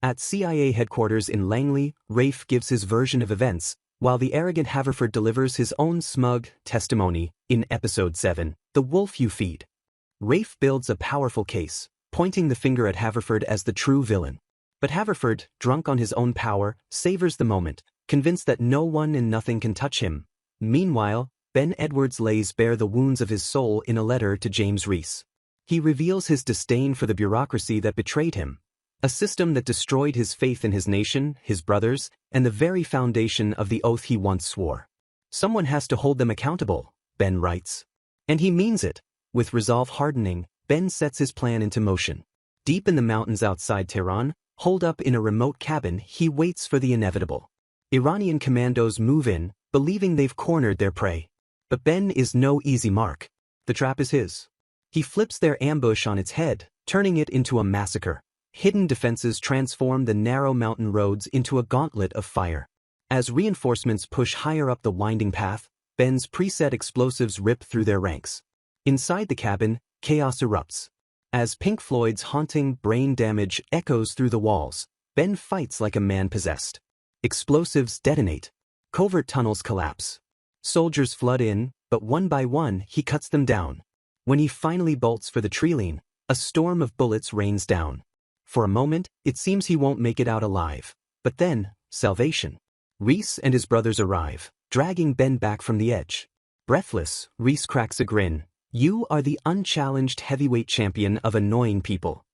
At CIA headquarters in Langley, Raife gives his version of events, while the arrogant Haverford delivers his own smug testimony. In Episode 7, The Wolf You Feed, Raife builds a powerful case, pointing the finger at Haverford as the true villain. But Haverford, drunk on his own power, savors the moment, convinced that no one and nothing can touch him. Meanwhile, Ben Edwards lays bare the wounds of his soul in a letter to James Reece. He reveals his disdain for the bureaucracy that betrayed him, a system that destroyed his faith in his nation, his brothers, and the very foundation of the oath he once swore. Someone has to hold them accountable, Ben writes. And he means it. With resolve hardening, Ben sets his plan into motion. Deep in the mountains outside Tehran, holed up in a remote cabin, he waits for the inevitable. Iranian commandos move in, believing they've cornered their prey. But Ben is no easy mark. The trap is his. He flips their ambush on its head, turning it into a massacre. Hidden defenses transform the narrow mountain roads into a gauntlet of fire. As reinforcements push higher up the winding path, Ben's preset explosives rip through their ranks. Inside the cabin, chaos erupts. As Pink Floyd's haunting brain damage echoes through the walls, Ben fights like a man possessed. Explosives detonate. Covert tunnels collapse. Soldiers flood in, but one by one he cuts them down. When he finally bolts for the tree-line, a storm of bullets rains down. For a moment, it seems he won't make it out alive. But then, salvation. Reece and his brothers arrive, dragging Ben back from the edge. Breathless, Reece cracks a grin. You are the unchallenged heavyweight champion of annoying people.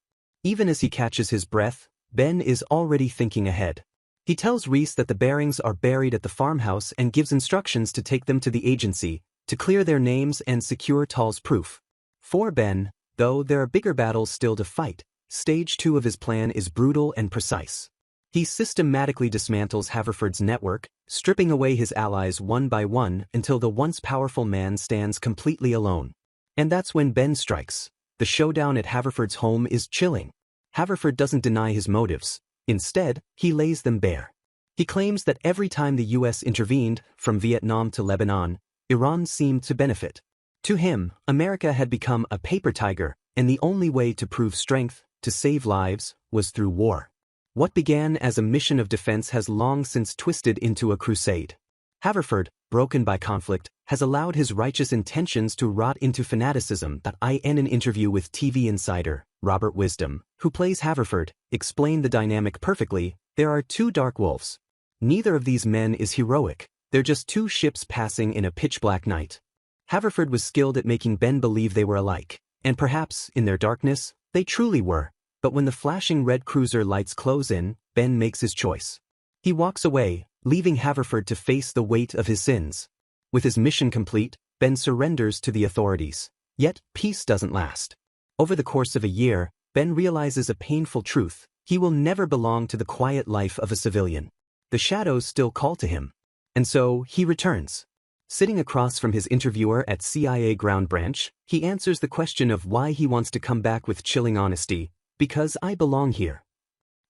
Even as he catches his breath, Ben is already thinking ahead. He tells Reece that the bearings are buried at the farmhouse and gives instructions to take them to the agency, to clear their names and secure Tall's proof. For Ben, though there are bigger battles still to fight, Stage 2 of his plan is brutal and precise. He systematically dismantles Haverford's network, stripping away his allies one by one until the once powerful man stands completely alone. And that's when Ben strikes. The showdown at Haverford's home is chilling. Haverford doesn't deny his motives. Instead, he lays them bare. He claims that every time the US intervened, from Vietnam to Lebanon, Iran seemed to benefit. To him, America had become a paper tiger, and the only way to prove strength, to save lives, was through war. What began as a mission of defense has long since twisted into a crusade. Haverford, broken by conflict, has allowed his righteous intentions to rot into fanaticism. In an interview with TV insider Robert Wisdom, who plays Haverford, explained the dynamic perfectly. There are two dark wolves. Neither of these men is heroic. They're just two ships passing in a pitch-black night. Haverford was skilled at making Ben believe they were alike, and perhaps, in their darkness, they truly were. But when the flashing red cruiser lights close in, Ben makes his choice. He walks away, leaving Haverford to face the weight of his sins. With his mission complete, Ben surrenders to the authorities. Yet, peace doesn't last. Over the course of a year, Ben realizes a painful truth. He will never belong to the quiet life of a civilian. The shadows still call to him. And so, he returns. Sitting across from his interviewer at CIA Ground Branch, he answers the question of why he wants to come back with chilling honesty. Because I belong here.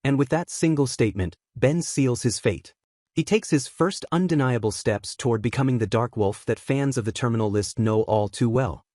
And with that single statement, Ben seals his fate. He takes his first undeniable steps toward becoming the dark wolf that fans of the Terminal List know all too well.